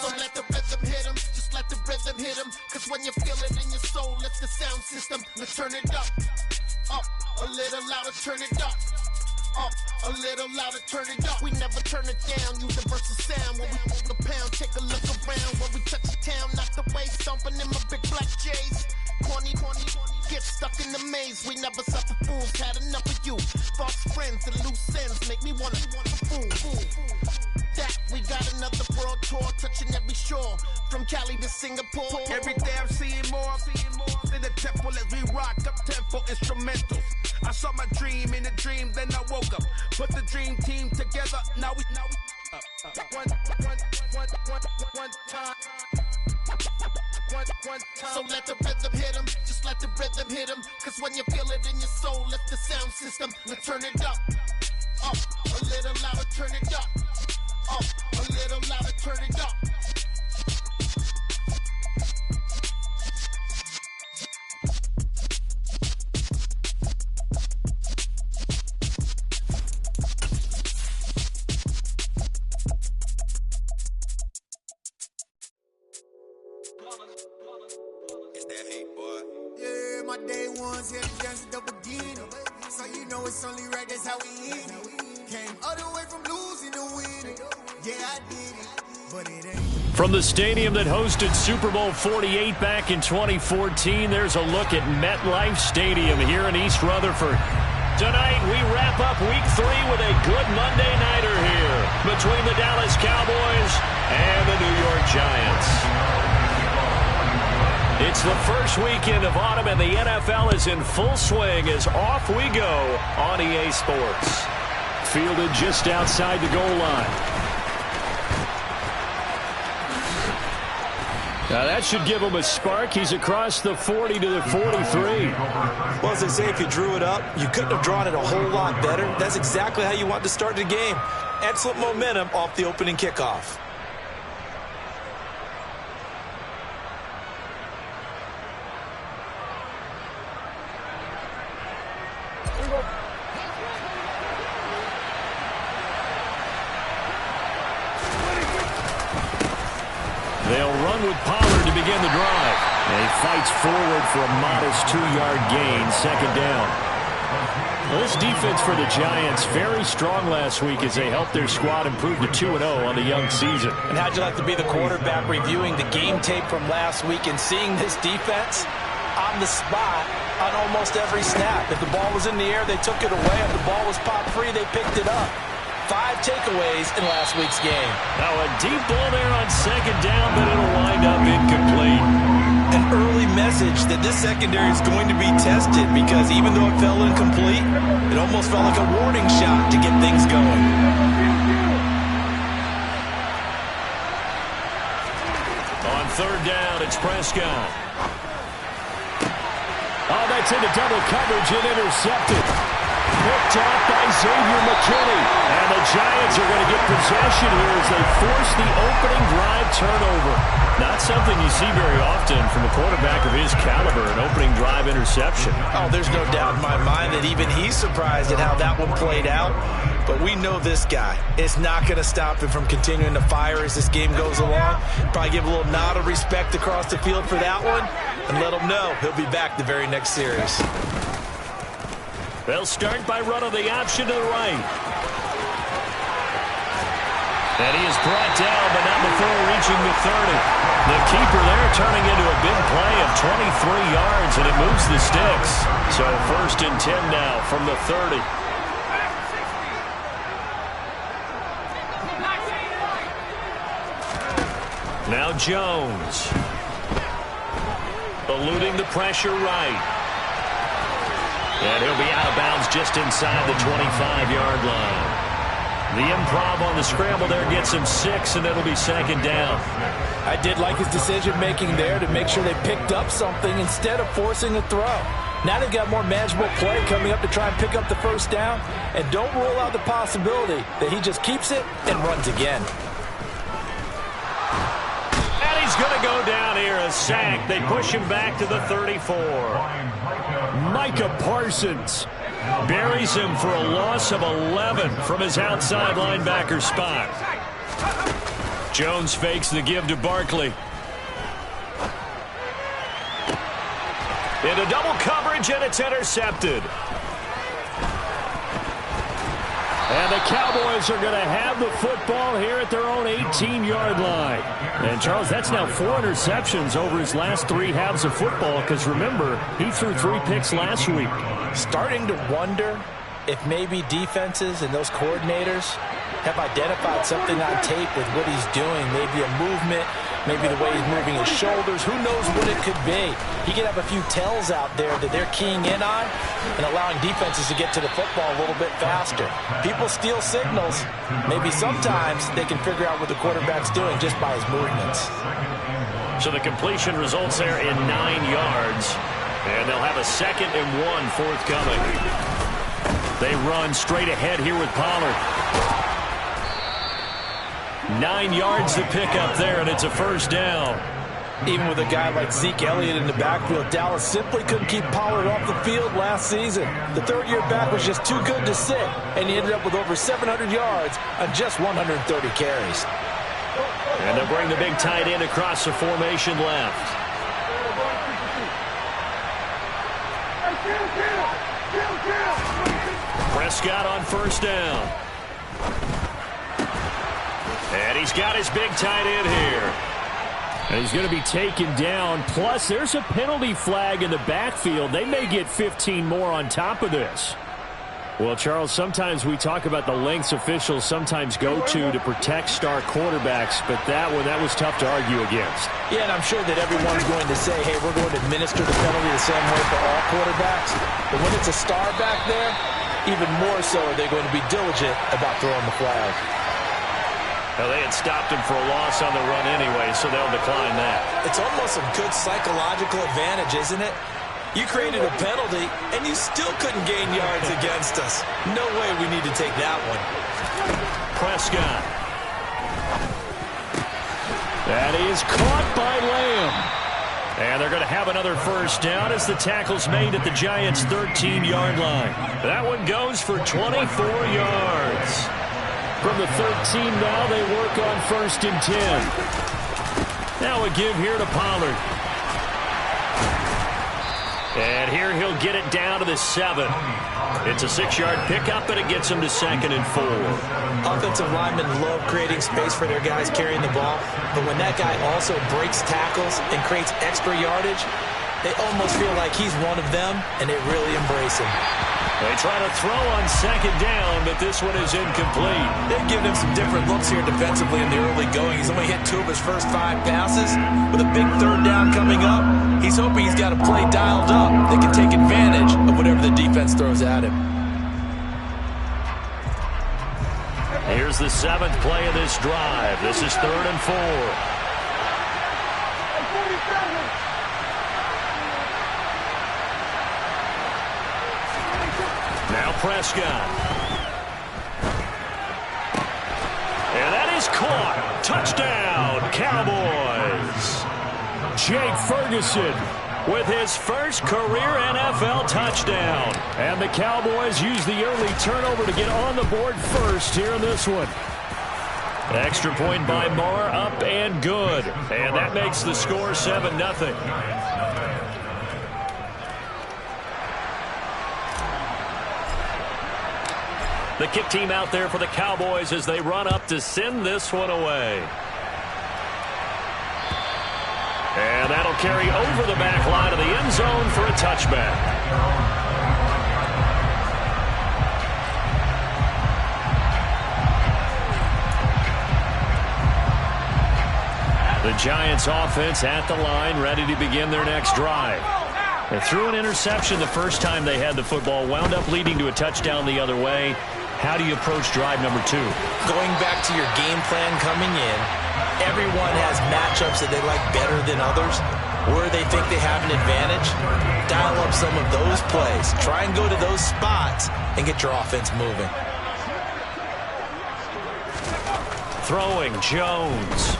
So let the rhythm hit 'em, just let the rhythm hit 'em. Cause when you feel it in your soul, it's the sound system. Let's turn it up, a little louder, turn it up. A little louder, turn it up. We never turn it down, universal sound. When we move the pound, take a look around. When we touch the town, knock the way, stomping in my big black J's. Corny, get stuck in the maze. We never suffer fools, had enough of you. False friends and loose ends make me wanna fool. That we got another world tour, touching every shore, from Cali to Singapore. Every day I'm seeing more in the temple as we rock up tempo instrumentals. I saw my dream in a dream, then I woke up. Put the dream team together. Now we one time. So let the rhythm hit 'em, just let the rhythm hit 'em. Cause when you feel it in your soul, it's the sound system. Let's turn it up, a little louder, turn it up, a little louder, turn it up. It's that hate, boy. Yeah, my day ones here to dance at the beginning. So you know it's only right, that's how we hit it. Came all the way from losing to winning. Yeah, I did it, but it ain't. From the stadium that hosted Super Bowl 48 back in 2014, there's a look at MetLife Stadium here in East Rutherford. Tonight, we wrap up Week 3 with a good Monday nighter here between the Dallas Cowboys and the New York Giants. It's the first weekend of autumn, and the NFL is in full swing as off we go on EA Sports. Fielded just outside the goal line. Now that should give him a spark. He's across the 40 to the 43. Well, as they say, if you drew it up, you couldn't have drawn it a whole lot better. That's exactly how you want to start the game. Excellent momentum off the opening kickoff. They'll run with Pollard to begin the drive. And he fights forward for a modest 2-yard gain, second down. Well, this defense for the Giants, very strong last week as they helped their squad improve to 2-0 on the young season. And how'd you like to be the quarterback reviewing the game tape from last week and seeing this defense on the spot on almost every snap? If the ball was in the air, they took it away. If the ball was popped free, they picked it up. 5 takeaways in last week's game. Now a deep ball there on second down, but it'll wind up incomplete. An early message that this secondary is going to be tested, because even though it fell incomplete, it almost felt like a warning shot to get things going. On third down, it's Prescott. Oh, that's into double coverage and intercepted. Picked off by Xavier McKinney. And the Giants are going to get possession here as they force the opening drive turnover. Not something you see very often from a quarterback of his caliber, an opening drive interception. Oh, there's no doubt in my mind that even he's surprised at how that one played out. But we know this guy. It's not going to stop him from continuing to fire as this game goes along. Probably give a little nod of respect across the field for that one and let him know he'll be back the very next series. They'll start by running the option to the right. And he is brought down, but not before reaching the 30. The keeper there turning into a big play of 23 yards, and it moves the sticks. So 1st and 10 now from the 30. Now Jones. Eluding the pressure right. And he'll be out of bounds just inside the 25-yard line. The improv on the scramble there gets him 6, and it'll be second down. I did like his decision-making there to make sure they picked up something instead of forcing a throw. Now they've got more manageable play coming up to try and pick up the first down. And don't rule out the possibility that he just keeps it and runs again. And he's going to go down here, a sack. They push him back to the 34. Micah Parsons buries him for a loss of 11 from his outside linebacker spot. Jones fakes the give to Barkley. Into double coverage, and it's intercepted. And the Cowboys are going to have the football here at their own 18-yard line. And, Charles, that's now 4 interceptions over his last 3 halves of football because, remember, he threw 3 picks last week. Starting to wonder if maybe defenses and those coordinators have identified something on tape with what he's doing. Maybe a movement, maybe the way he's moving his shoulders. Who knows what it could be? He could have a few tells out there that they're keying in on and allowing defenses to get to the football a little bit faster. People steal signals. Maybe sometimes they can figure out what the quarterback's doing just by his movements. So the completion results there in 9 yards. And they'll have a 2nd and 1 forthcoming. They run straight ahead here with Pollard. 9 yards to pick up there, and it's a first down. Even with a guy like Zeke Elliott in the backfield, Dallas simply couldn't keep Pollard off the field last season. The third-year back was just too good to sit, and he ended up with over 700 yards on just 130 carries. And they'll bring the big tight end across the formation left. Prescott on first down. And he's got his big tight end here. And he's going to be taken down. Plus, there's a penalty flag in the backfield. They may get 15 more on top of this. Well, Charles, sometimes we talk about the lengths officials sometimes go to protect star quarterbacks, but that was tough to argue against. Yeah, and I'm sure that everyone's going to say, hey, we're going to administer the penalty the same way for all quarterbacks. But when it's a star back there, even more so are they going to be diligent about throwing the flag. Well, they had stopped him for a loss on the run anyway, so they'll decline that. It's almost a good psychological advantage, isn't it? You created a penalty, and you still couldn't gain yards against us. No way we need to take that one. Prescott. That is caught by Lamb. And they're going to have another first down as the tackle's made at the Giants' 13-yard line. That one goes for 24 yards. From the 13 now, they work on 1st and 10. Now a give here to Pollard. And here he'll get it down to the 7. It's a 6-yard pickup, and it gets him to 2nd and 4. Offensive linemen love creating space for their guys carrying the ball, but when that guy also breaks tackles and creates extra yardage, they almost feel like he's one of them, and they really embrace him. They try to throw on 2nd down, but this one is incomplete. They've given him some different looks here defensively in the early going. He's only hit 2 of his first 5 passes. With a big 3rd down coming up, he's hoping he's got a play dialed up that can take advantage of whatever the defense throws at him. Here's the 7th play of this drive. This is 3rd and 4. Now Prescott. And that is caught. Touchdown, Cowboys. Jake Ferguson with his first career NFL touchdown. And the Cowboys use the early turnover to get on the board first here in this one. Extra point by Marr, up and good. And that makes the score 7-0. The kick team out there for the Cowboys as they run up to send this one away. And that'll carry over the back line of the end zone for a touchback. The Giants offense at the line, ready to begin their next drive. They threw an interception the first time they had the football, wound up leading to a touchdown the other way. How do you approach drive number 2? Going back to your game plan coming in, everyone has matchups that they like better than others. Where they think they have an advantage, dial up some of those plays. Try and go to those spots and get your offense moving. Throwing Jones.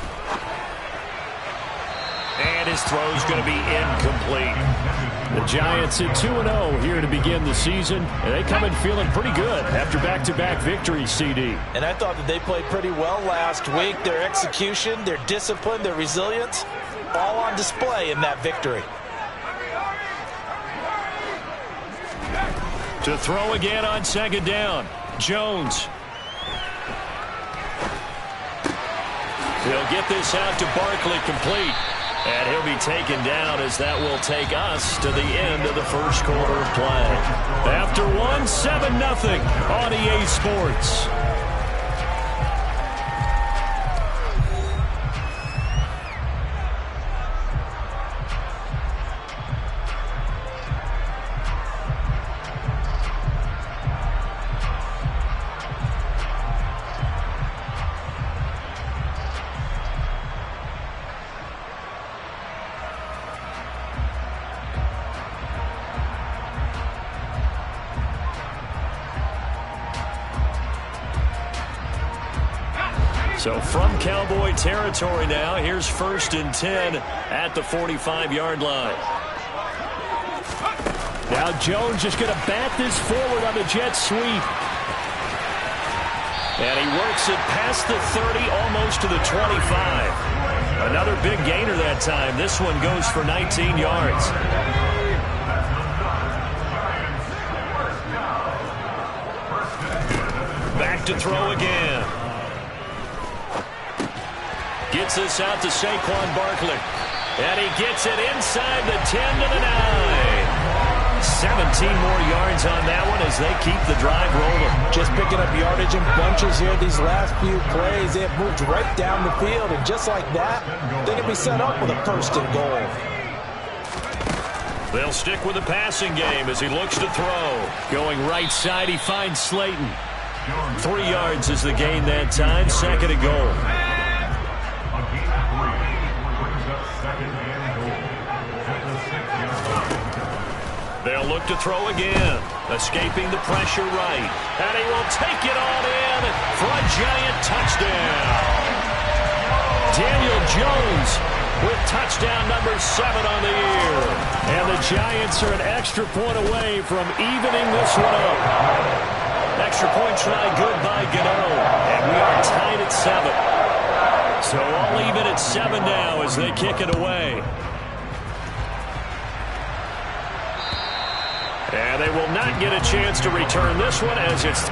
And his throw's going to be incomplete. The Giants at 2-0 here to begin the season, and they come in feeling pretty good after back-to-back victories, CD. And I thought that they played pretty well last week. Their execution, their discipline, their resilience, all on display in that victory. To throw again on second down, Jones. He'll get this out to Barkley, complete. And he'll be taken down as that will take us to the end of the first quarter of play. After 7-0 on EA Sports. So from Cowboy territory now, here's 1st and 10 at the 45-yard line. Now Jones just going to bat this forward on the jet sweep. And he works it past the 30, almost to the 25. Another big gainer that time. This one goes for 19 yards. Back to throw again. Gets this out to Saquon Barkley. And he gets it inside the 10 to the 9. 17 more yards on that one as they keep the drive rolling. Just picking up yardage in bunches here these last few plays. They have moved right down the field, and just like that, they can be set up with a 1st and goal. They'll stick with the passing game as he looks to throw. Going right side, he finds Slayton. 3 yards is the gain that time, 2nd and goal. They'll look to throw again. Escaping the pressure right. And he will take it all in for a Giant touchdown. Daniel Jones with touchdown number 7 on the year. And the Giants are an extra point away from evening this one up. Extra point try good by Gano. And we are tied at 7. So all even at 7 now as they kick it away. And they will not get a chance to return this one as it's...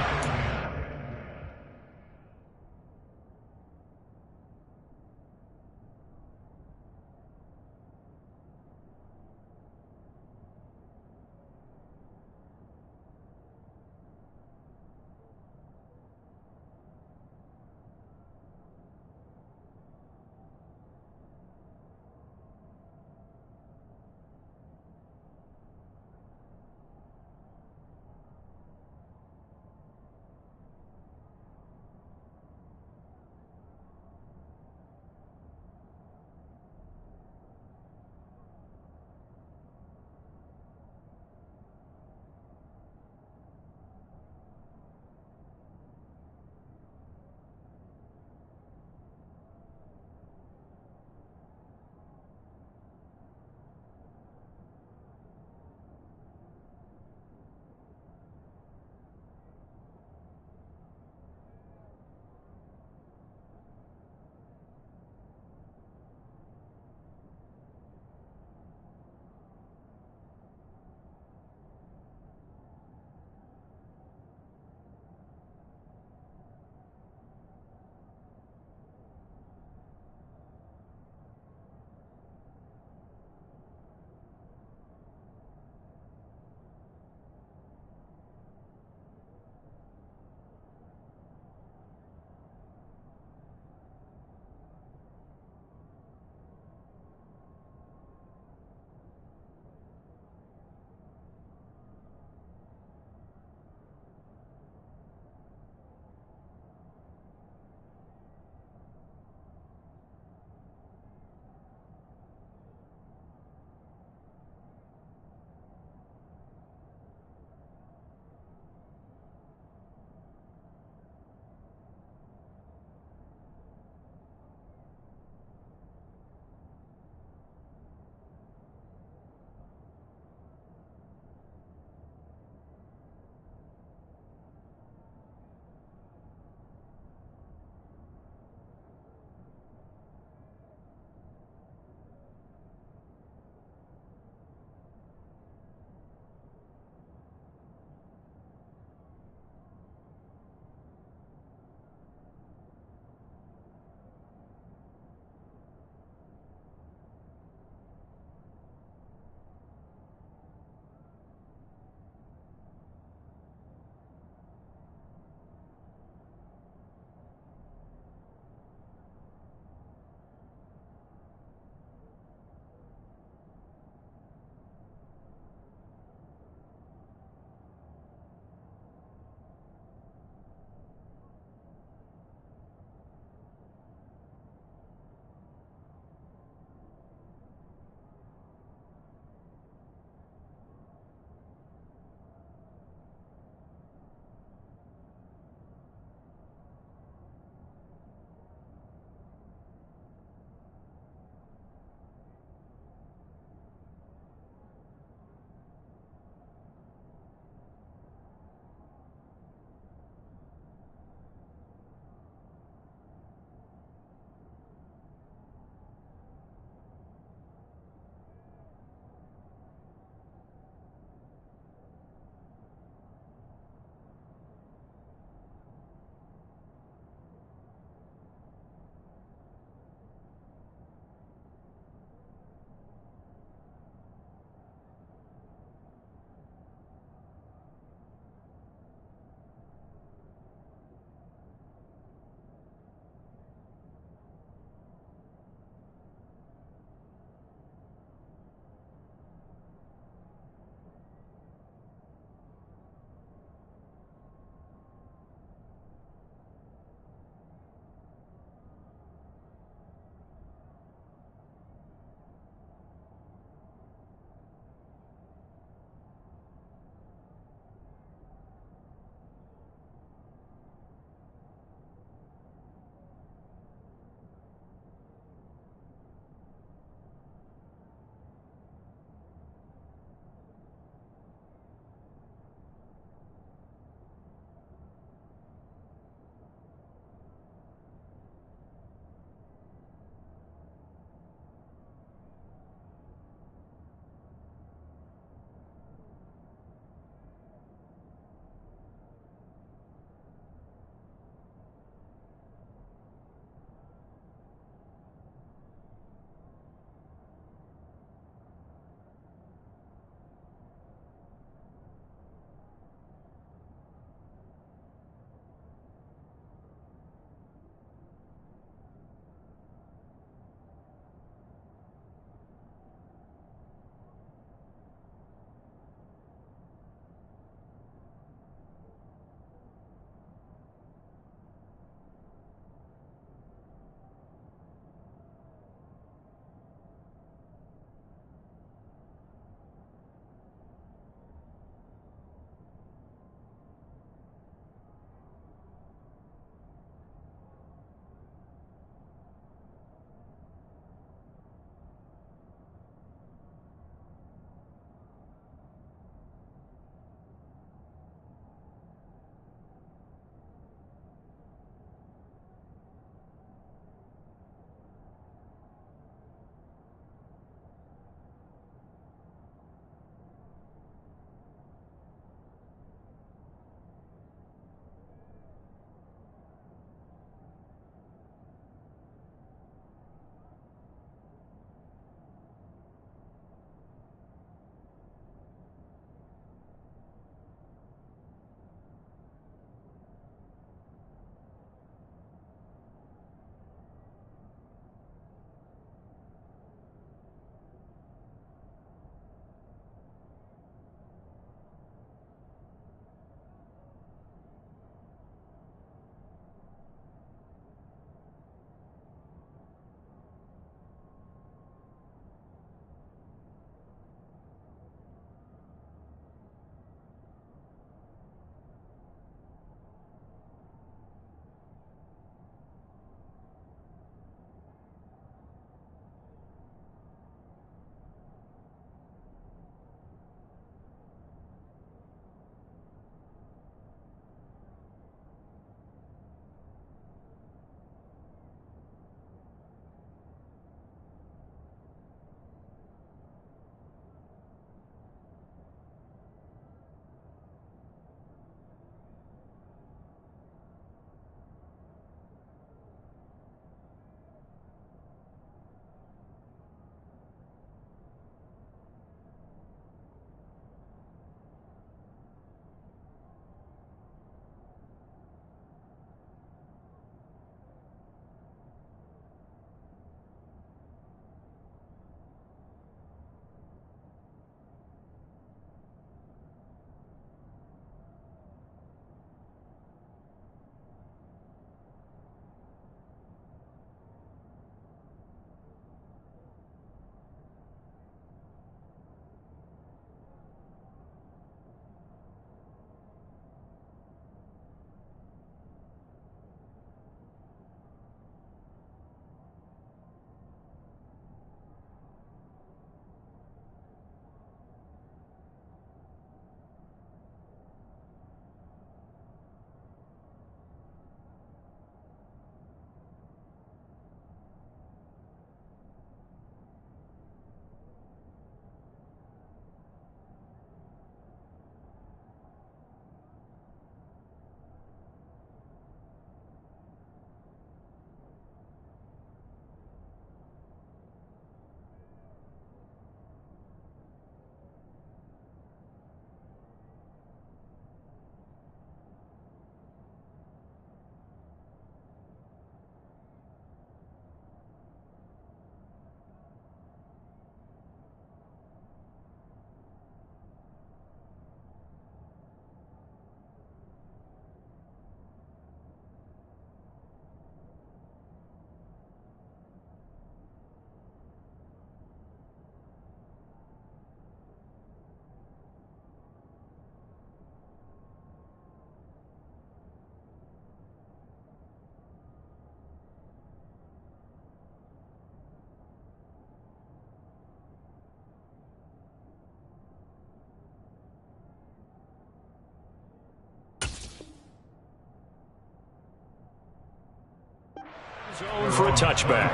Zone for a touchback.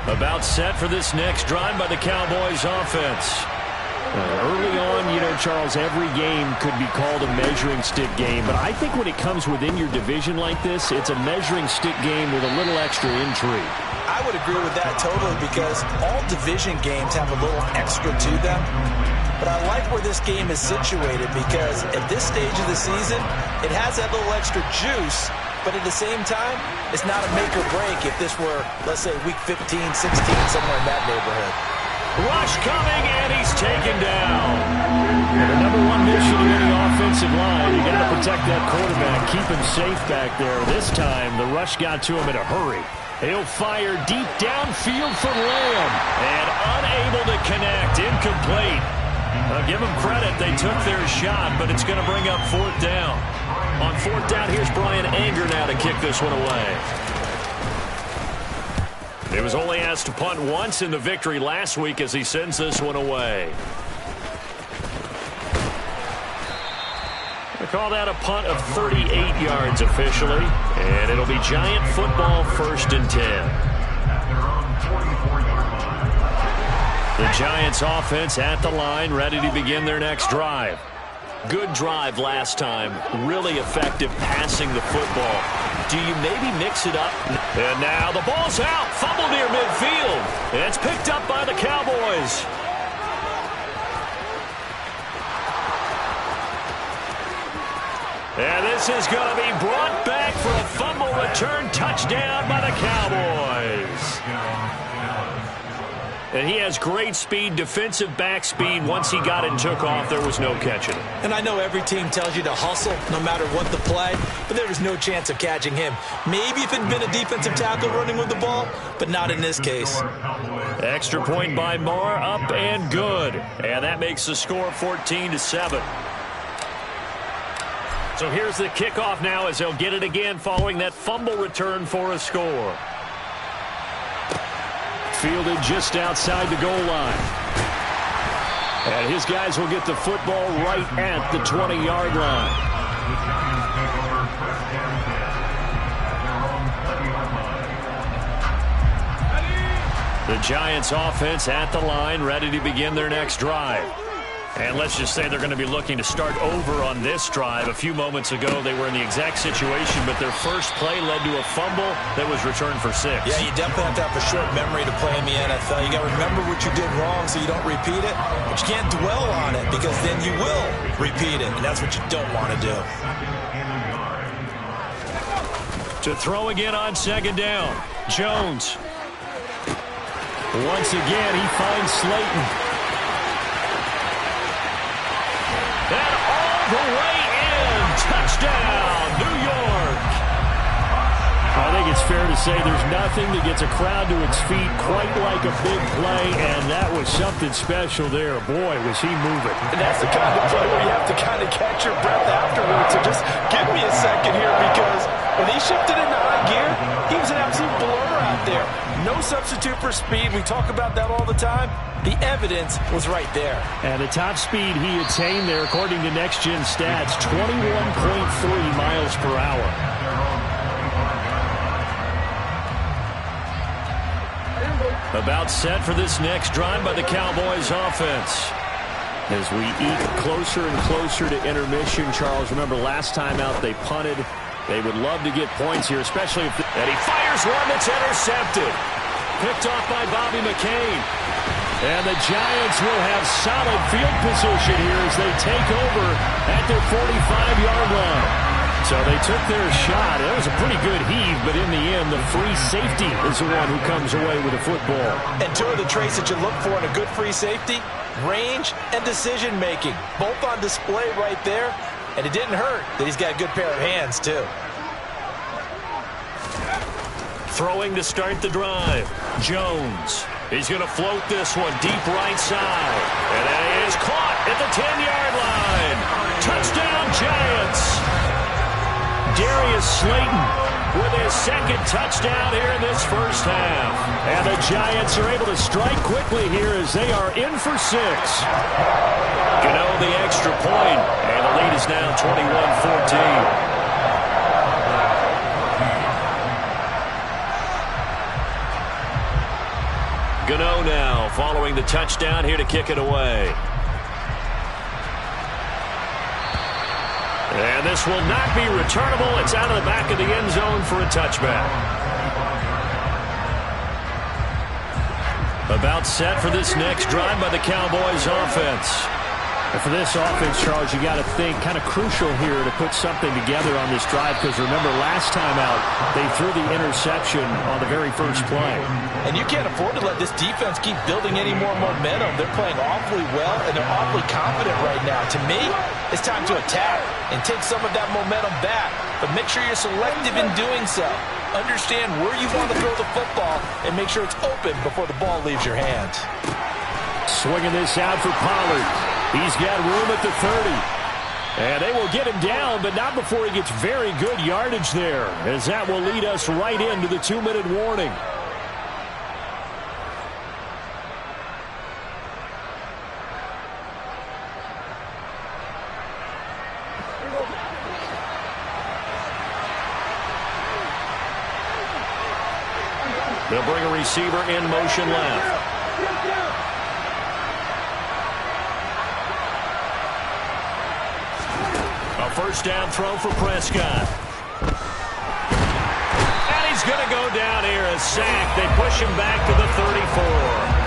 About set for this next drive by the Cowboys offense. Early on, Charles, every game could be called a measuring stick game, but I think when it comes within your division like this, it's a measuring stick game with a little extra intrigue. I would agree with that totally because all division games have a little extra to them. But I like where this game is situated because at this stage of the season, it has that little extra juice. But at the same time, it's not a make or break if this were, let's say, week 15, 16, somewhere in that neighborhood. Rush coming, and he's taken down. And the number one mission of any offensive line, you got to protect that quarterback, keep him safe back there. This time, the rush got to him in a hurry. He'll fire deep downfield for Lamb, and unable to connect, incomplete. Give them credit, they took their shot, but it's going to bring up fourth down. On fourth down, here's Brian Anger now to kick this one away. He was only asked to punt once in the victory last week as he sends this one away. They call that a punt of 38 yards officially, and it'll be Giant football, 1st and 10. The Giants offense at the line, ready to begin their next drive. Good drive last time. Really effective passing the football. Do you maybe mix it up? And now the ball's out. Fumble near midfield. It's picked up by the Cowboys. And this is going to be brought back for a fumble return touchdown by the Cowboys. And he has great speed, defensive back speed. Once he got it and took off, there was no catching him. And I know every team tells you to hustle no matter what the play, but there was no chance of catching him. Maybe if it had been a defensive tackle running with the ball, but not in this case. Extra point by Marr, up and good. And that makes the score 14-7. So here's the kickoff now as they'll get it again following that fumble return for a score. Fielded just outside the goal line. And his guys will get the football right at the 20-yard line. The Giants offense at the line, ready to begin their next drive. And let's just say they're going to be looking to start over on this drive. A few moments ago, they were in the exact situation, but their first play led to a fumble that was returned for 6. Yeah, you definitely have to have a short memory to play in the NFL. You got to remember what you did wrong so you don't repeat it, but you can't dwell on it because then you will repeat it, and that's what you don't want to do. To throw again on 2nd down, Jones. Once again, he finds Slayton. And all the way in. Touchdown, New York. I think it's fair to say there's nothing that gets a crowd to its feet quite like a big play, and that was something special there. Boy, was he moving. And that's the kind of play where you have to kind of catch your breath afterwards. So just give me a second here because when he shifted into high gear, he was an absolute blur out there. No substitute for speed. We talk about that all the time. The evidence was right there. And the top speed he attained there, according to Next Gen Stats, 21.3 miles per hour. About set for this next drive by the Cowboys offense. As we eke closer and closer to intermission, Charles, remember last time out they punted. They would love to get points here, especially if... And he fires one that's intercepted. Picked off by Bobby McCain. And the Giants will have solid field position here as they take over at their 45-yard line. So they took their shot. It was a pretty good heave, but in the end, the free safety is the one who comes away with the football. And two of the traits that you look for in a good free safety, range and decision-making, both on display right there. And it didn't hurt that he's got a good pair of hands, too. Throwing to start the drive, Jones. He's going to float this one deep right side. And it is caught at the 10-yard line. Touchdown, Giants. Darius Slayton with his second touchdown here in this first half. And the Giants are able to strike quickly here as they are in for 6. Gano the extra point, and the lead is now 21-14. Gano now following the touchdown here to kick it away. And this will not be returnable. It's out of the back of the end zone for a touchback. About set for this next drive by the Cowboys offense. And for this offense, Charles, you got to think kind of crucial here to put something together on this drive, because remember last time out they threw the interception on the very first play. And you can't afford to let this defense keep building any more momentum. They're playing awfully well, and they're awfully confident right now. To me, it's time to attack and take some of that momentum back. But make sure you're selective in doing so. Understand where you want to throw the football and make sure it's open before the ball leaves your hands. Swinging this out for Pollard. He's got room at the 30. And they will get him down, but not before he gets very good yardage there, as that will lead us right into the 2-minute warning. They'll bring a receiver in motion left. A first down throw for Prescott. And he's going to go down here, a sack. They push him back to the 34.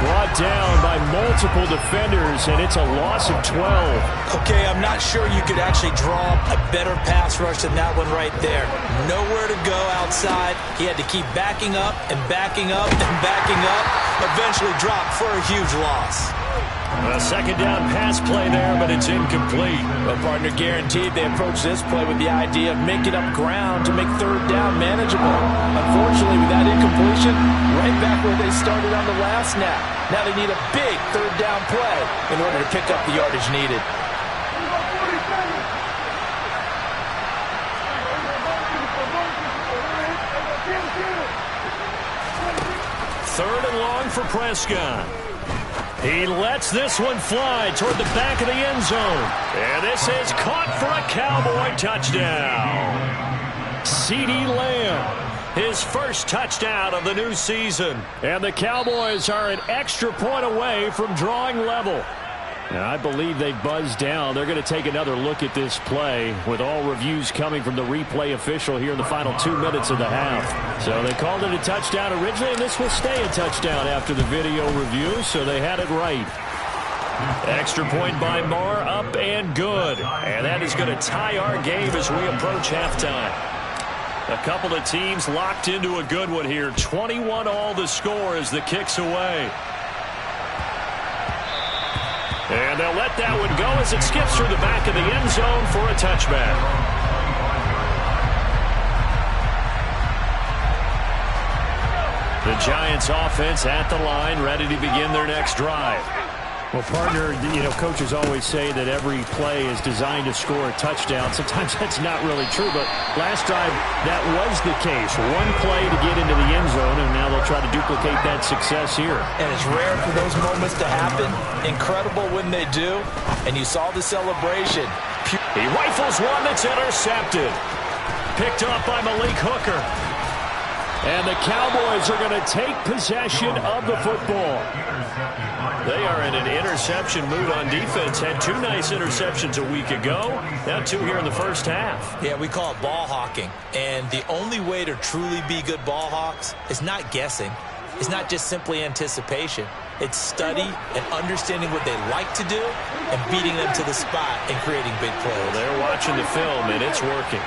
Brought down by multiple defenders, and it's a loss of 12. Okay, I'm not sure you could actually draw a better pass rush than that one right there. Nowhere to go outside. He had to keep backing up and backing up and backing up. Eventually dropped for a huge loss. A second down pass play there, but it's incomplete. Well, partner, guaranteed they approach this play with the idea of making up ground to make third down manageable. Unfortunately, with that incompletion, right back where they started on the last snap. Now they need a big third down play in order to pick up the yardage needed. Third and long for Prescott. He lets this one fly toward the back of the end zone. And this is caught for a Cowboy touchdown. CeeDee Lamb, his first touchdown of the new season. And the Cowboys are an extra point away from drawing level. Now, I believe they buzzed down. They're going to take another look at this play, with all reviews coming from the replay official here in the final 2 minutes of the half. So they called it a touchdown originally, and this will stay a touchdown after the video review, so they had it right. Extra point by Marr, up and good. And that is going to tie our game as we approach halftime. A couple of teams locked into a good one here. 21 all the score as the kick's away. And they'll let that one go as it skips through the back of the end zone for a touchback. The Giants offense at the line, ready to begin their next drive. Well, partner, coaches always say that every play is designed to score a touchdown. Sometimes that's not really true, but last drive, that was the case. One play to get into the end zone, and now they'll try to duplicate that success here. And it's rare for those moments to happen. Incredible when they do. And you saw the celebration. He rifles one that's intercepted. Picked up by Malik Hooker. And the Cowboys are going to take possession of the football. They are in an interception mood on defense. Had 2 nice interceptions a week ago. Now 2 here in the first half. Yeah, we call it ball hawking. And the only way to truly be good ball hawks is not guessing. It's not just simply anticipation. It's study and understanding what they like to do and beating them to the spot and creating big plays. Well, they're watching the film, and it's working.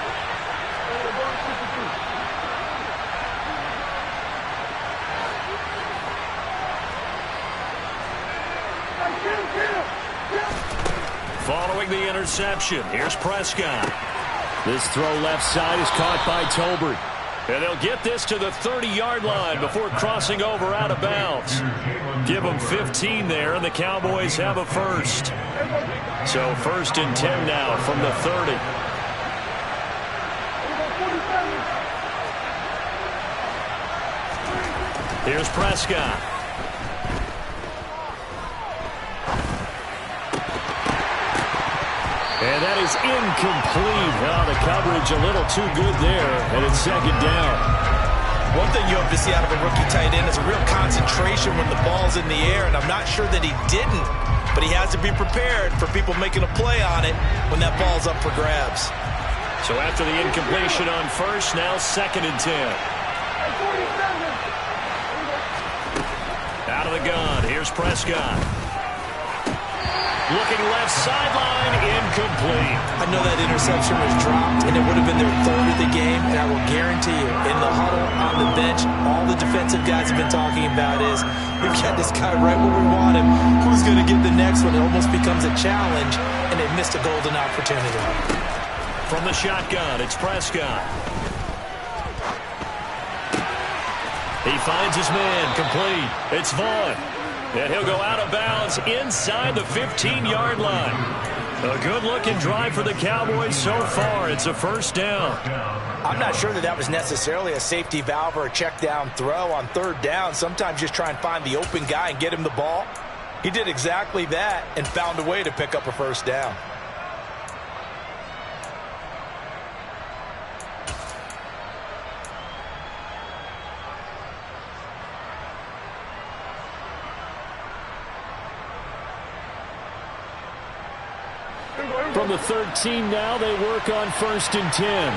Following the interception, here's Prescott. This throw left side is caught by Tolbert. And they'll get this to the 30-yard line before crossing over out of bounds. Give them 15 there, and the Cowboys have a first. So 1st and 10 now from the 30. Here's Prescott. And that is incomplete. Oh, the coverage a little too good there, and it's second down. One thing you hope to see out of a rookie tight end is a real concentration when the ball's in the air, and I'm not sure that he didn't, but he has to be prepared for people making a play on it when that ball's up for grabs. So after the incompletion on first, now 2nd and 10. Out of the gun, here's Prescott. Looking left sideline, incomplete. I know that interception was dropped, and it would have been their 3rd of the game, and I will guarantee you, in the huddle, on the bench, all the defensive guys have been talking about is, we've got this guy right where we want him. Who's going to get the next one? It almost becomes a challenge, and they've missed a golden opportunity. From the shotgun, it's Prescott. He finds his man, complete. It's Vaughn. And he'll go out of bounds inside the 15-yard line. A good-looking drive for the Cowboys so far. It's a first down. I'm not sure that that was necessarily a safety valve or a check-down throw on 3rd down. Sometimes just try and find the open guy and get him the ball. He did exactly that and found a way to pick up a first down. From the 13 now, they work on 1st and 10.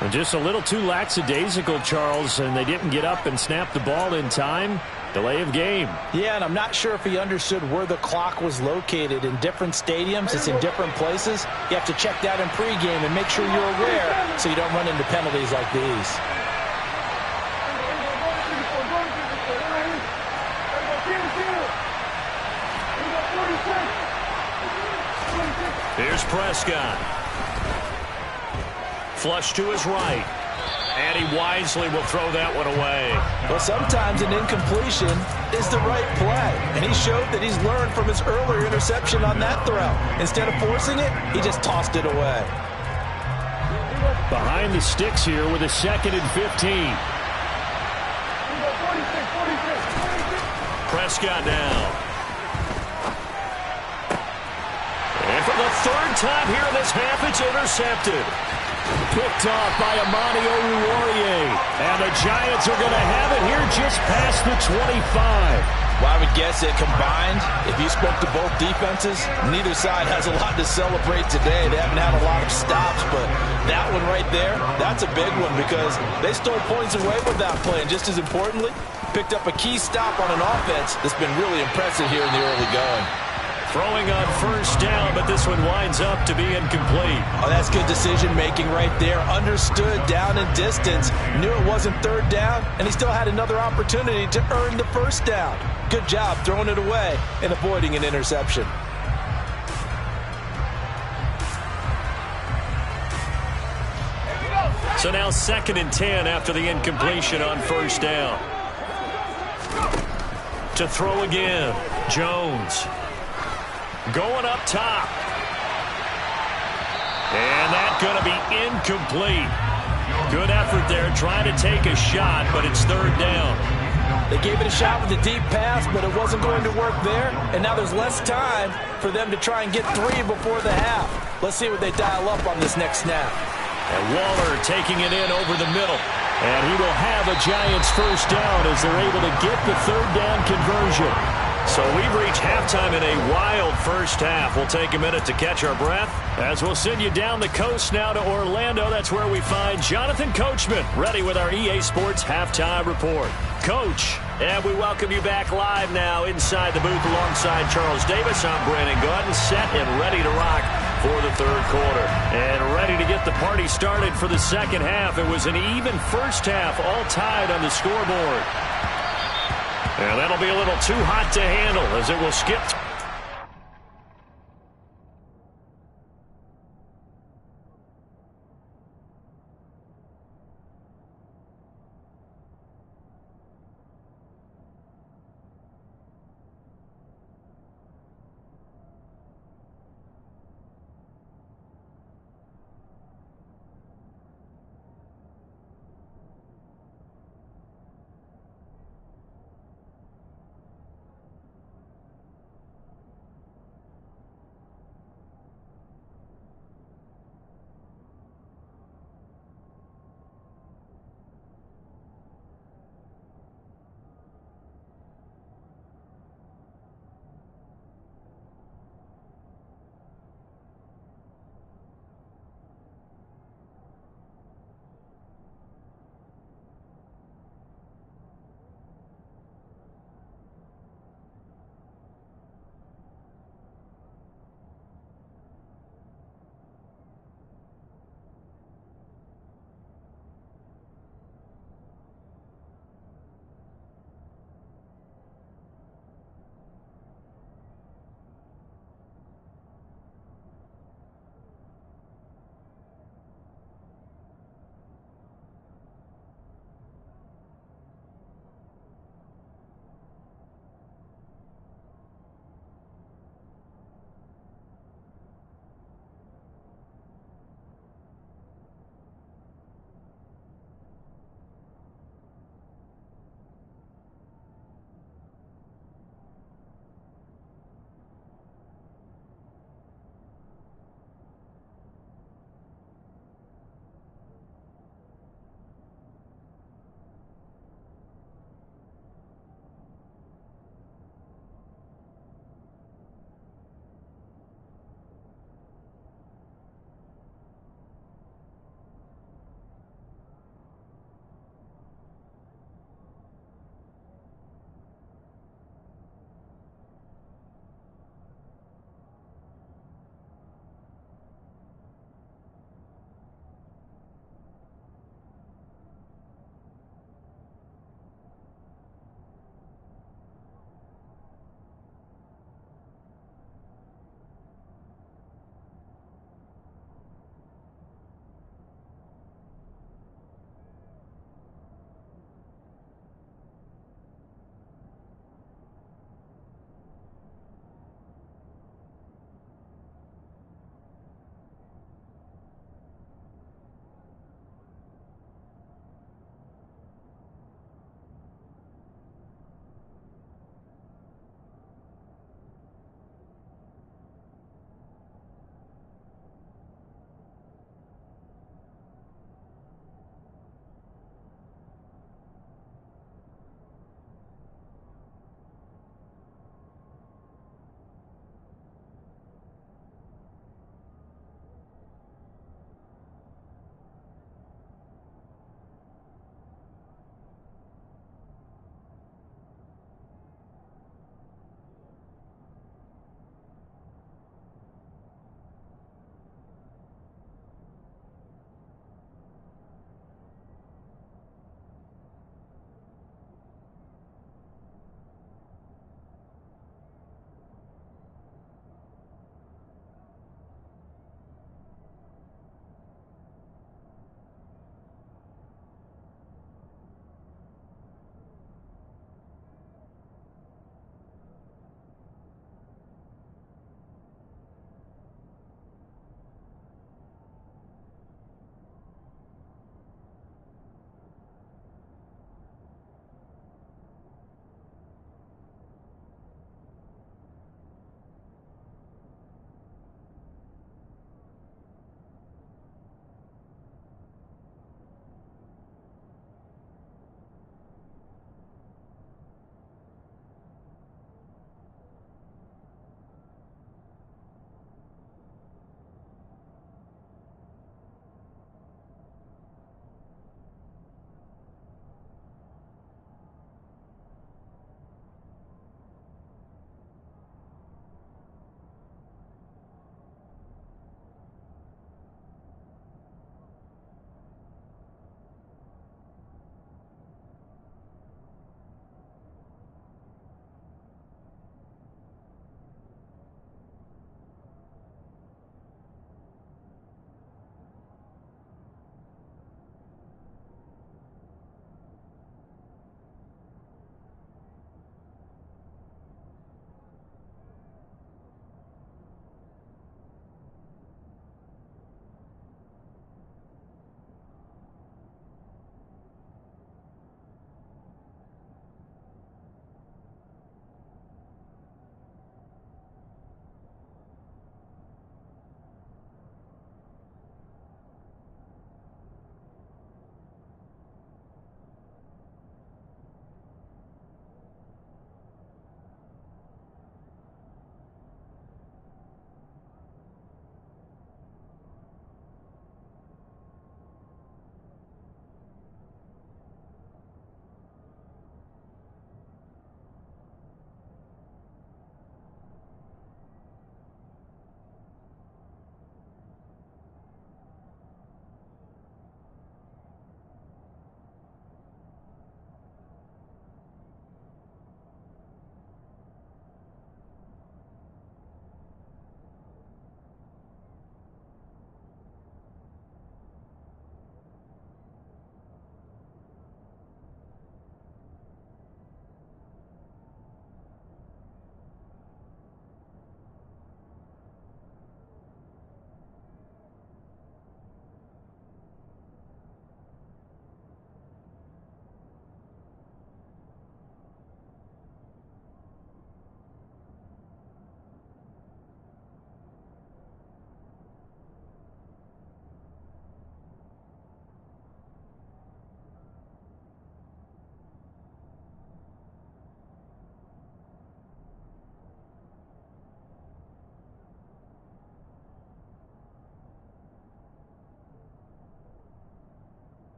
And just a little too lackadaisical, Charles, and they didn't get up and snap the ball in time. Delay of game. Yeah, and I'm not sure if he understood where the clock was located. In different stadiums, it's in different places. You have to check that in pregame and make sure you're aware so you don't run into penalties like these. Here's Prescott. Flush to his right. And he wisely will throw that one away. Well, sometimes an incompletion is the right play. And he showed that he's learned from his earlier interception on that throw. Instead of forcing it, he just tossed it away. Behind the sticks here with a 2nd and 15. Prescott now. And for the 3rd time here in this half, it's intercepted. Picked off by Amani Oruwariye. And the Giants are going to have it here just past the 25. Well, I would guess that combined, if you spoke to both defenses, neither side has a lot to celebrate today. They haven't had a lot of stops, but that one right there, that's a big one because they stole points away with that play. And just as importantly, picked up a key stop on an offense that's been really impressive here in the early going. Throwing on 1st down, but this one winds up to be incomplete. Oh, that's good decision-making right there. Understood down and distance. Knew it wasn't 3rd down, and he still had another opportunity to earn the 1st down. Good job throwing it away and avoiding an interception. So now 2nd and 10 after the incompletion on 1st down. To throw again, Jones. Going up top. And that's going to be incomplete. Good effort there, trying to take a shot, but it's 3rd down. They gave it a shot with a deep pass, but it wasn't going to work there. And now there's less time for them to try and get 3 before the half. Let's see what they dial up on this next snap. And Waller taking it in over the middle. And he will have a Giants 1st down as they're able to get the 3rd down conversion. So we've reached halftime in a wild first half. We'll take a minute to catch our breath as we'll send you down the coast now to Orlando. That's where we find Jonathan Coachman ready with our EA Sports Halftime Report. Coach, and we welcome you back live now inside the booth alongside Charles Davis. I'm Brandon Gordon, set and ready to rock for the 3rd quarter. And ready to get the party started for the 2nd half. It was an even first half, all tied on the scoreboard. And that'll be a little too hot to handle as it will skip.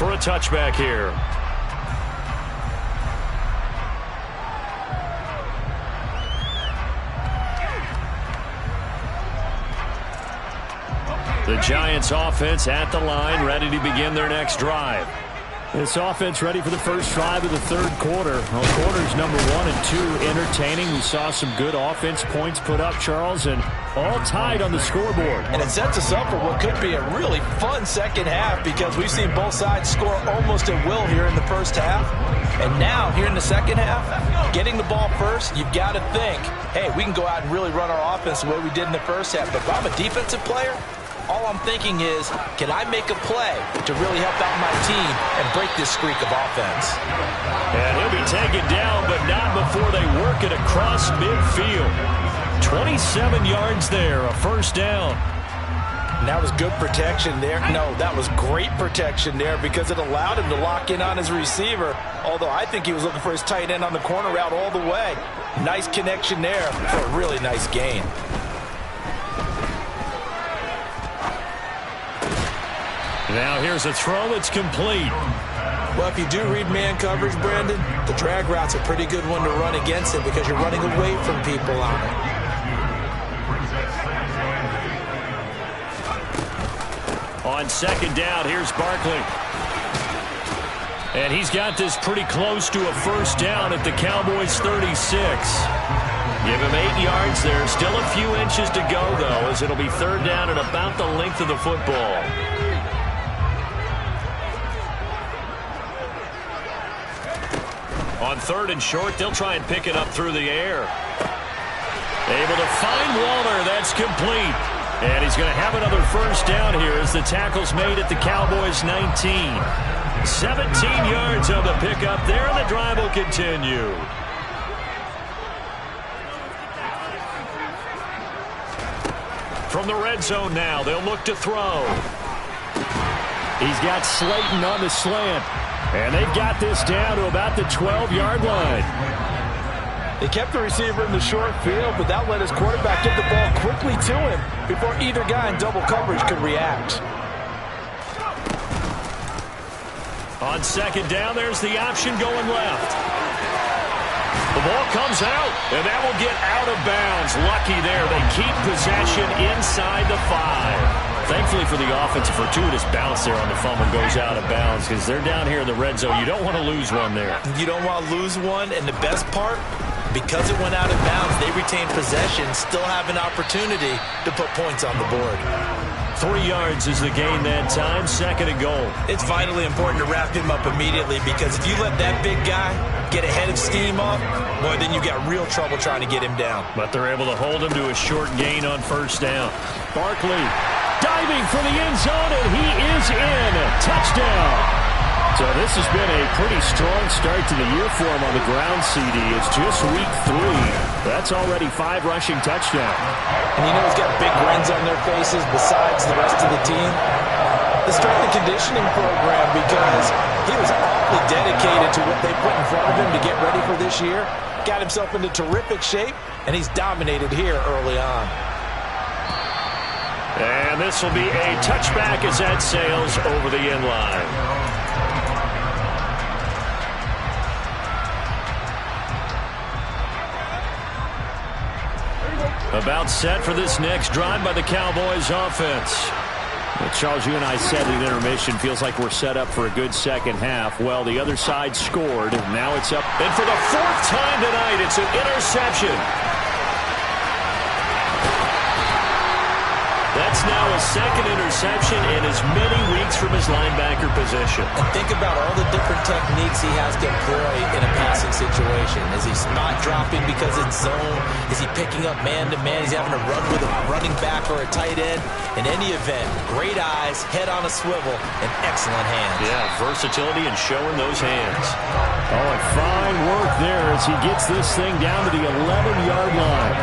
for a touchback here. The Giants offense at the line, ready to begin their next drive. This offense ready for the first drive of the third quarter. Well, quarters number 1 and 2 entertaining. We saw some good offense points put up, Charles, and all tied on the scoreboard. And it sets us up for what could be a really fun second half because we've seen both sides score almost at will here in the first half. And now, here in the second half, getting the ball first, you've got to think, hey, we can go out and really run our offense the way we did in the first half. But if I'm a defensive player, all I'm thinking is, can I make a play to really help out my team and break this streak of offense? And he'll be taken down, but not before they work it across midfield. 27 yards there, a first down. And that was good protection there. No, that was great protection there because it allowed him to lock in on his receiver, although I think he was looking for his tight end on the corner route all the way. Nice connection there for a really nice gain. Now here's a throw that's complete. Well, if you do read man coverage, Brandon, the drag route's a pretty good one to run against it because you're running away from people on it. On second down, here's Barkley. And he's got this pretty close to a first down at the Cowboys' 36. Give him 8 yards there. Still a few inches to go, though, as it'll be third down and about the length of the football. On third and short, they'll try and pick it up through the air. Able to find Waller. That's complete. And he's going to have another first down here as the tackle's made at the Cowboys' 19. 17 yards on the pickup there, and the drive will continue. From the red zone now, they'll look to throw. He's got Slayton on the slant. And they've got this down to about the 12-yard line. They kept the receiver in the short field, but that let his quarterback get the ball quickly to him before either guy in double coverage could react. On second down, there's the option going left. The ball comes out, and that will get out of bounds. Lucky there. They keep possession inside the 5. Thankfully for the offense, a fortuitous bounce there on the fumble goes out of bounds because they're down here in the red zone. You don't want to lose one there. You don't want to lose one, and the best part, because it went out of bounds, they retain possession, still have an opportunity to put points on the board. 3 yards is the gain that time, second and goal. It's vitally important to wrap him up immediately because if you let that big guy get ahead of steam up, boy, then you've got real trouble trying to get him down. But they're able to hold him to a short gain on first down. Barkley diving for the end zone, and he is in. Touchdown. So this has been a pretty strong start to the year for him on the ground, CD. It's just week 3. That's already 5 rushing touchdowns. And you know he's got big grins on their faces besides the rest of the team. The strength and conditioning program, because he was awfully dedicated to what they put in front of him to get ready for this year. Got himself into terrific shape, and he's dominated here early on. And this will be a touchback as that sails over the end line. About set for this next drive by the Cowboys offense. Well, Charles, you and I said at intermission, feels like we're set up for a good second half. Well, the other side scored. Now it's up. And for the 4th time tonight, it's an interception. That's now a second interception in as many weeks from his linebacker position. And think about all the different techniques he has to employ in a passing situation. Is he spot dropping because it's zone? Is he picking up man-to-man? He's having to run with a running back or a tight end. In any event, great eyes, head on a swivel, and excellent hands. Yeah, versatility and showing those hands. Oh, and fine work there as he gets this thing down to the 11-yard line.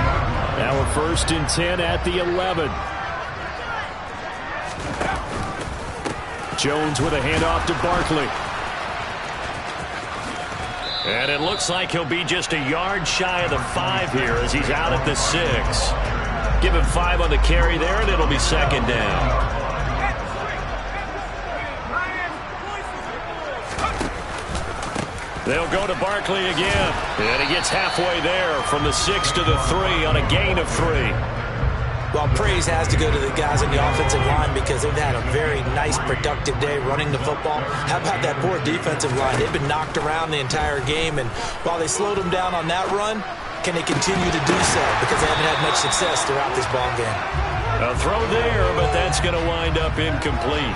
Now a 1st and 10 at the 11. Jones with a handoff to Barkley. And it looks like he'll be just a yard shy of the 5 here as he's out at the 6. Give him 5 on the carry there, and it'll be second down. They'll go to Barkley again. And he gets halfway there from the 6 to the 3 on a gain of 3. Well, praise has to go to the guys on the offensive line because they've had a very nice, productive day running the football. How about that poor defensive line? They've been knocked around the entire game, and while they slowed them down on that run, can they continue to do so? Because they haven't had much success throughout this ball game. A throw there, but that's going to wind up incomplete.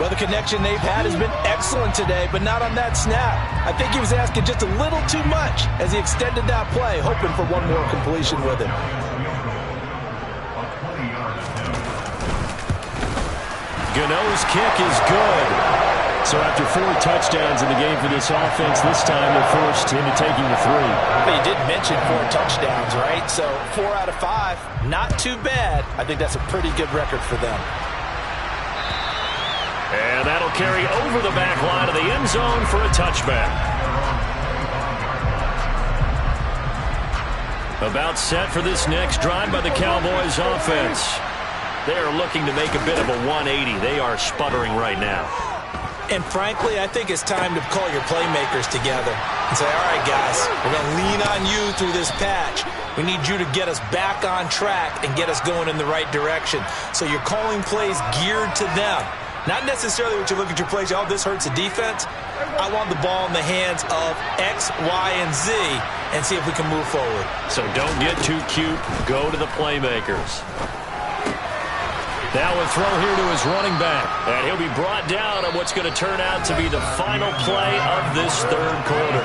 Well, the connection they've had has been excellent today, but not on that snap. I think he was asking just a little too much as he extended that play, hoping for one more completion with it. Gano's kick is good. So after 4 touchdowns in the game for this offense, this time they're forced into taking the 3. But you did mention 4 touchdowns, right? So 4 out of 5, not too bad. I think that's a pretty good record for them. And that'll carry over the back line of the end zone for a touchback. About set for this next drive by the Cowboys offense. They are looking to make a bit of a 180. They are sputtering right now. And frankly, I think it's time to call your playmakers together and say, all right, guys, we're going to lean on you through this patch. We need you to get us back on track and get us going in the right direction. So you're calling plays geared to them. Not necessarily what you look at your plays, oh, this hurts the defense. I want the ball in the hands of X, Y, and Z and see if we can move forward. So don't get too cute. Go to the playmakers. Now a throw here to his running back. And he'll be brought down on what's going to turn out to be the final play of this third quarter.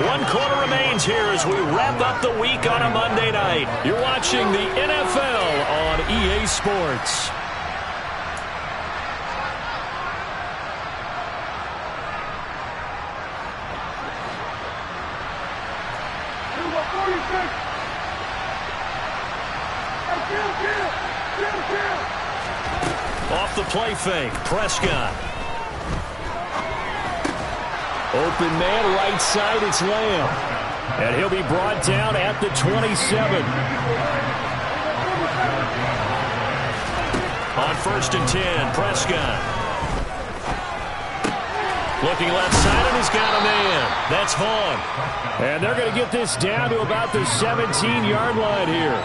1 quarter remains here as we wrap up the week on a Monday night. You're watching the NFL on EA Sports. Off the play fake, Prescott. Open man, right side, it's Lamb. And he'll be brought down at the 27. On 1st and 10, Prescott. Looking left side, and he's got a man. That's Vaughn. And they're going to get this down to about the 17-yard line here.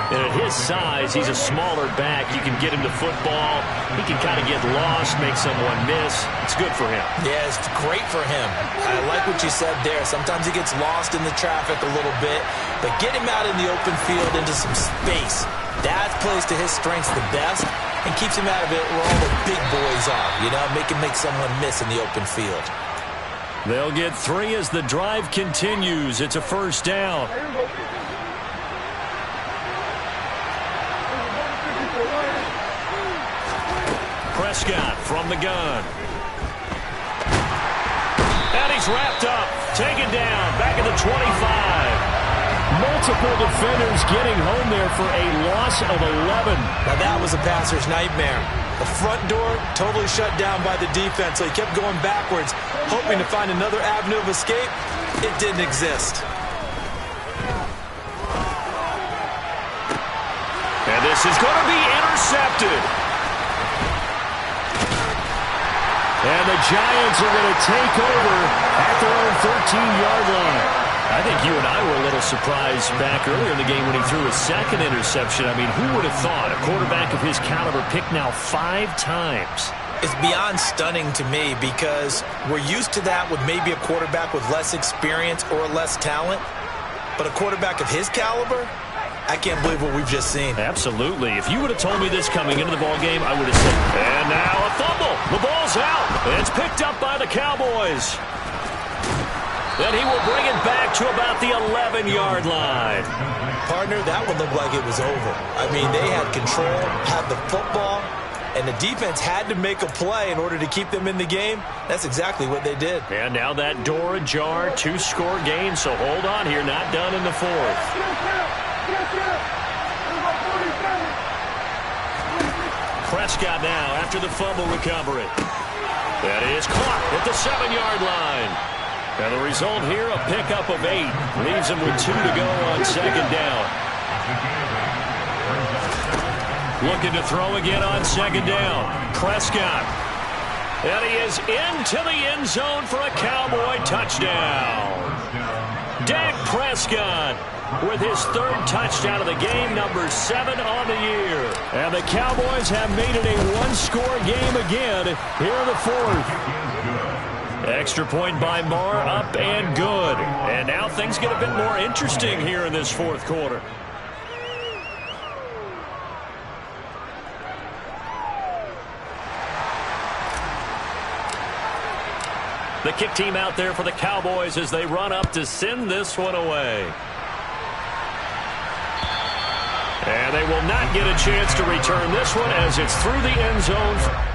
And at his size, he's a smaller back. You can get him to football. He can kind of get lost, make someone miss. It's good for him. Yeah, it's great for him. I like what you said there. Sometimes he gets lost in the traffic a little bit, but get him out in the open field into some space. That plays to his strengths the best and keeps him out of it where all the big boys are, you know, make someone miss in the open field. They'll get 3 as the drive continues. It's a first down. Prescott from the gun. And he's wrapped up, taken down, back at the 25. Multiple defenders getting home there for a loss of 11. Now that was a passer's nightmare. The front door totally shut down by the defense, so he kept going backwards, hoping to find another avenue of escape. It didn't exist. And this is going to be intercepted. And the Giants are going to take over at their own 13-yard line. I think you and I were a little surprised back earlier in the game when he threw his 2nd interception. I mean, who would have thought a quarterback of his caliber picked now 5 times? It's beyond stunning to me because we're used to that with maybe a quarterback with less experience or less talent. But a quarterback of his caliber, I can't believe what we've just seen. Absolutely. If you would have told me this coming into the ballgame, I would have said, and now a fumble. The ball's out. It's picked up by the Cowboys. Then he will bring it back to about the 11-yard line. Partner, that one looked like it was over. I mean, they had control, had the football, and the defense had to make a play in order to keep them in the game. That's exactly what they did. And now that door ajar, 2-score game, so hold on here, not done in the 4th. Prescott now after the fumble recovery. That is caught at the 7-yard line. And the result here, a pickup of 8. Leaves him with 2 to go on 2nd down. Looking to throw again on 2nd down. Prescott. And he is into the end zone for a Cowboy touchdown. Dak Prescott with his third touchdown of the game, number 7 on the year. And the Cowboys have made it a one-score game again here in the fourth. Extra point by Marr, up and good. And now things get a bit more interesting here in this fourth quarter. The kick team out there for the Cowboys as they run up to send this one away. And they will not get a chance to return this one as it's through the end zone.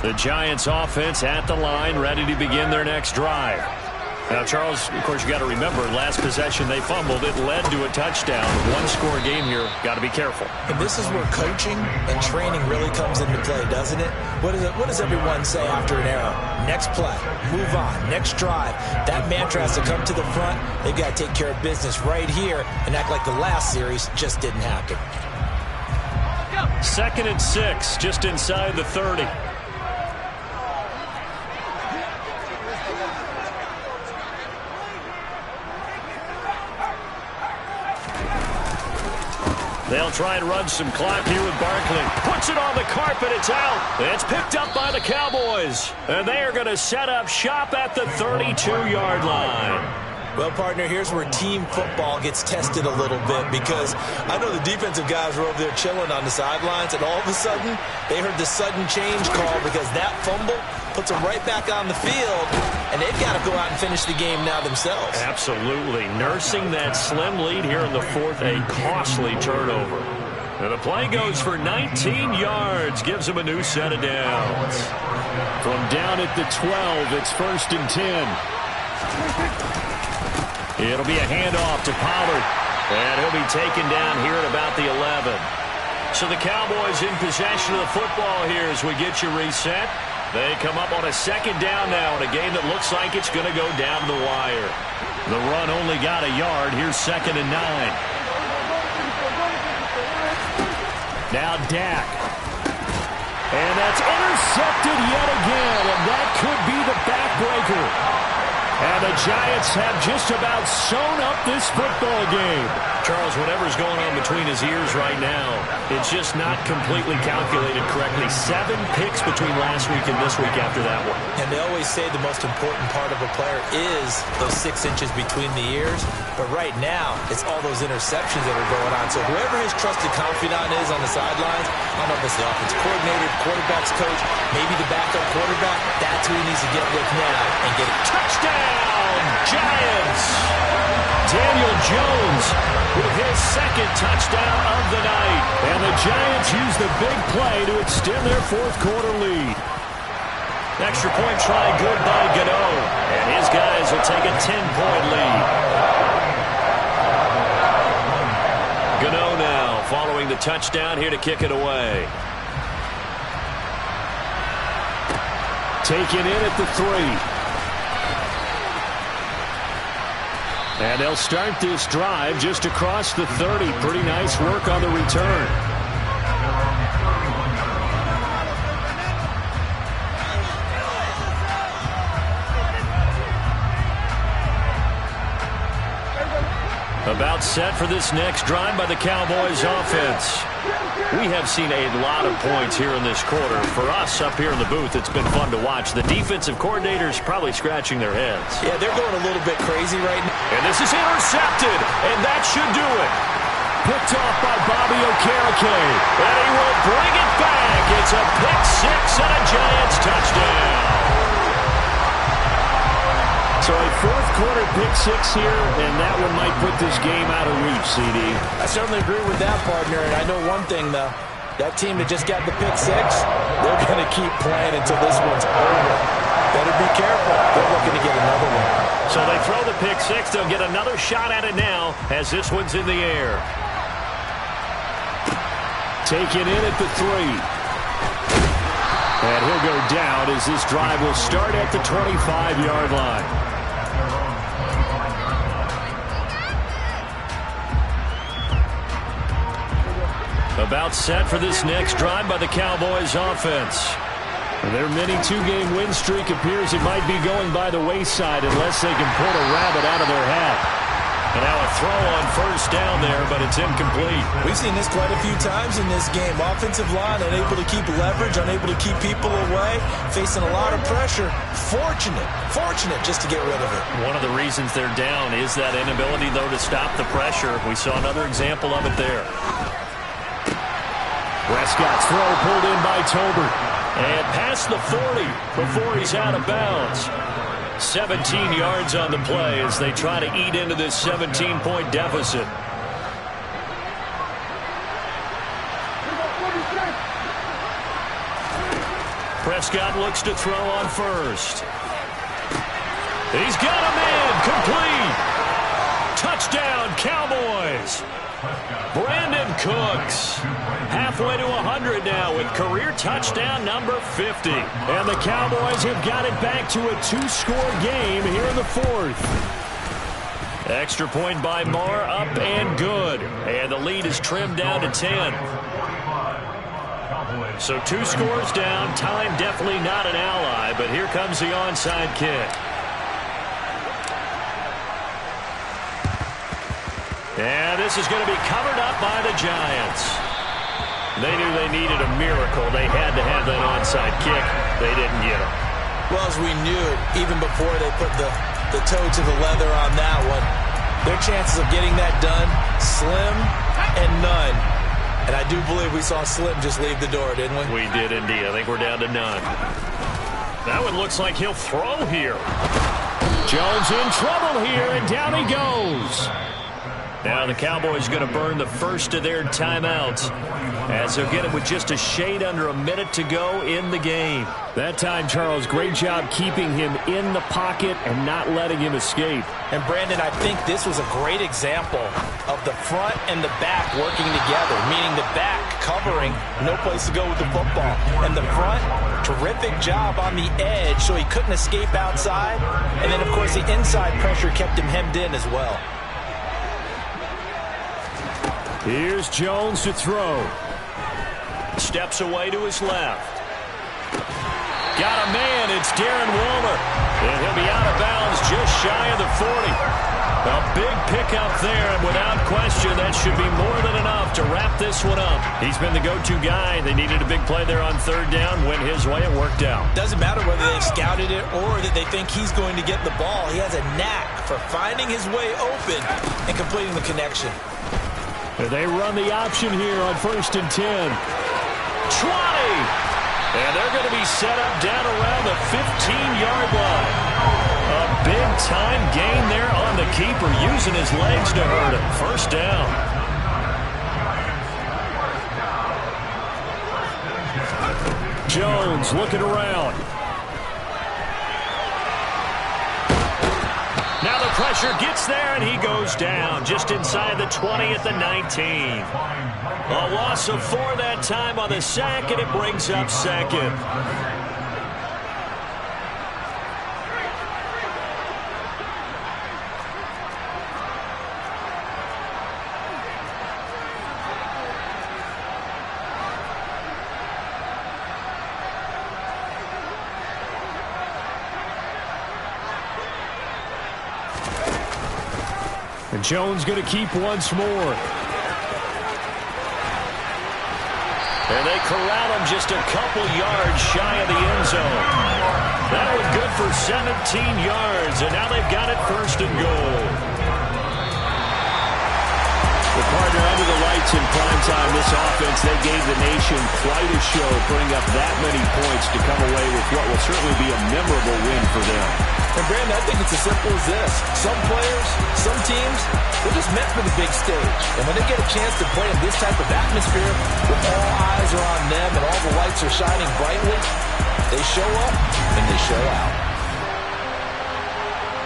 The Giants offense at the line, ready to begin their next drive. Now, Charles, of course, you got to remember, last possession they fumbled. It led to a touchdown. One-score game here. Got to be careful. And this is where coaching and training really comes into play, doesn't it? What does everyone say after an error? Next play, move on, next drive. That mantra has to come to the front. They've got to take care of business right here and act like the last series just didn't happen. 2nd and 6, just inside the 30. They'll try and run some clock here with Barkley. Puts it on the carpet. It's out. It's picked up by the Cowboys. And they are going to set up shop at the 32-yard line. Well, partner, here's where team football gets tested a little bit, because I know the defensive guys were over there chilling on the sidelines, and all of a sudden they heard the sudden change call because that fumble puts them right back on the field, and they've got to go out and finish the game now themselves. Absolutely. Nursing that slim lead here in the 4th, a costly turnover. And the play goes for 19 yards, gives them a new set of downs. From down at the 12, it's 1st and 10. It'll be a handoff to Pollard, and he'll be taken down here at about the 11. So the Cowboys in possession of the football here as we get you reset. They come up on a 2nd down now in a game that looks like it's going to go down to the wire. The run only got a yard. Here's 2nd and 9. Now Dak. And that's intercepted yet again, and that could be the backbreaker. And the Giants have just about sewn up this football game. Charles, whatever's going on between his ears right now, it's just not completely calculated correctly. 7 picks between last week and this week after that one. And they always say the most important part of a player is those 6 inches between the ears. But right now, it's all those interceptions that are going on. So whoever his trusted confidant is on the sidelines, I don't know if it's the offensive coordinator, quarterback's coach, maybe the backup quarterback, that's who he needs to get with now and get a touchdown. Giants! Daniel Jones with his 2nd touchdown of the night. And the Giants use the big play to extend their 4th quarter lead. Extra point try good by Gano. And his guys will take a 10-point lead. Gano now following the touchdown here to kick it away. Taken in at the 3. And they'll start this drive just across the 30. Pretty nice work on the return. About set for this next drive by the Cowboys offense. We have seen a lot of points here in this quarter. For us up here in the booth, it's been fun to watch. The defensive coordinators probably scratching their heads. Yeah, they're going a little bit crazy right now. And this is intercepted, and that should do it. Picked off by Bobby Okereke, and he will bring it back. It's a pick 6 and a Giants touchdown. So a 4th quarter pick 6 here, and that one might put this game out of reach, CD. I certainly agree with that, partner. And I know one thing, though. That team that just got the pick 6, they're going to keep playing until this one's over. Better be careful. They're looking to get another one. So they throw the pick 6. They'll get another shot at it now as this one's in the air. Taken in at the 3. And he'll go down as this drive will start at the 25-yard line. About set for this next drive by the Cowboys offense. Their mini 2-game win streak appears it might be going by the wayside unless they can pull a rabbit out of their hat. And now a throw on 1st down there, but it's incomplete. We've seen this quite a few times in this game. Offensive line unable to keep leverage, unable to keep people away, facing a lot of pressure. Fortunate just to get rid of it. One of the reasons they're down is that inability, though, to stop the pressure. We saw another example of it there. Prescott's throw pulled in by Tolbert. And past the 40 before he's out of bounds. 17 yards on the play as they try to eat into this 17-point deficit. Prescott looks to throw on first. He's got a man, complete. Touchdown, Cowboys. Brandon Cooks, halfway to 100 now with career touchdown number 50. And the Cowboys have got it back to a 2-score game here in the fourth. Extra point by Marr, up and good. And the lead is trimmed down to 10. So 2 scores down, time definitely not an ally, but here comes the onside kick. And this is going to be covered up by the Giants. They knew they needed a miracle. They had to have that onside kick. They didn't get it. Well, as we knew, even before they put the toe to the leather on that one, their chances of getting that done, slim and none. And I do believe we saw Slim just leave the door, didn't we? We did indeed. I think we're down to none. That one looks like he'll throw here. Jones in trouble here, and down he goes. Now the Cowboys going to burn the first of their timeouts as they'll get it with just a shade under a minute to go in the game. That time, Charles, great job keeping him in the pocket and not letting him escape. And Brandon, I think this was a great example of the front and the back working together, meaning the back covering, no place to go with the football. And the front, terrific job on the edge so he couldn't escape outside. And then, of course, the inside pressure kept him hemmed in as well. Here's Jones to throw. Steps away to his left. Got a man. It's Darren Waller. And he'll be out of bounds just shy of the 40. A big pickup there, and without question, that should be more than enough to wrap this one up. He's been the go-to guy. They needed a big play there on third down. Went his way. It worked out. Doesn't matter whether they've scouted it or that they think he's going to get the ball. He has a knack for finding his way open and completing the connection. They run the option here on 1st and 10. 20! And they're going to be set up down around the 15-yard line. A big-time gain there on the keeper, using his legs to hurt him. First down. Jones looking around. Now the pressure gets there, and he goes down just inside the 20 at the 19. A loss of 4 that time on the sack, and it brings up second. And Jones going to keep once more. And they corral him just a couple yards shy of the end zone. That was good for 17 yards, and now they've got it 1st and goal. The partner under the lights in prime time, this offense, they gave the nation quite a show, putting up that many points to come away with what will certainly be a memorable win for them. And Brandon, I think it's as simple as this. Some players, some teams, they're just meant for the big stage. And when they get a chance to play in this type of atmosphere, where all eyes are on them and all the lights are shining brightly, they show up and they show out.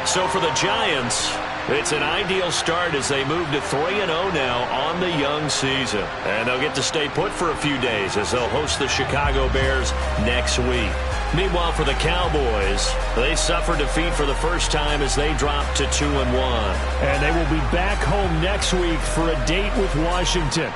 So for the Giants, it's an ideal start as they move to 3-0 now on the young season. And they'll get to stay put for a few days as they'll host the Chicago Bears next week. Meanwhile, for the Cowboys, they suffered defeat for the first time as they dropped to 2-1. And they will be back home next week for a date with Washington.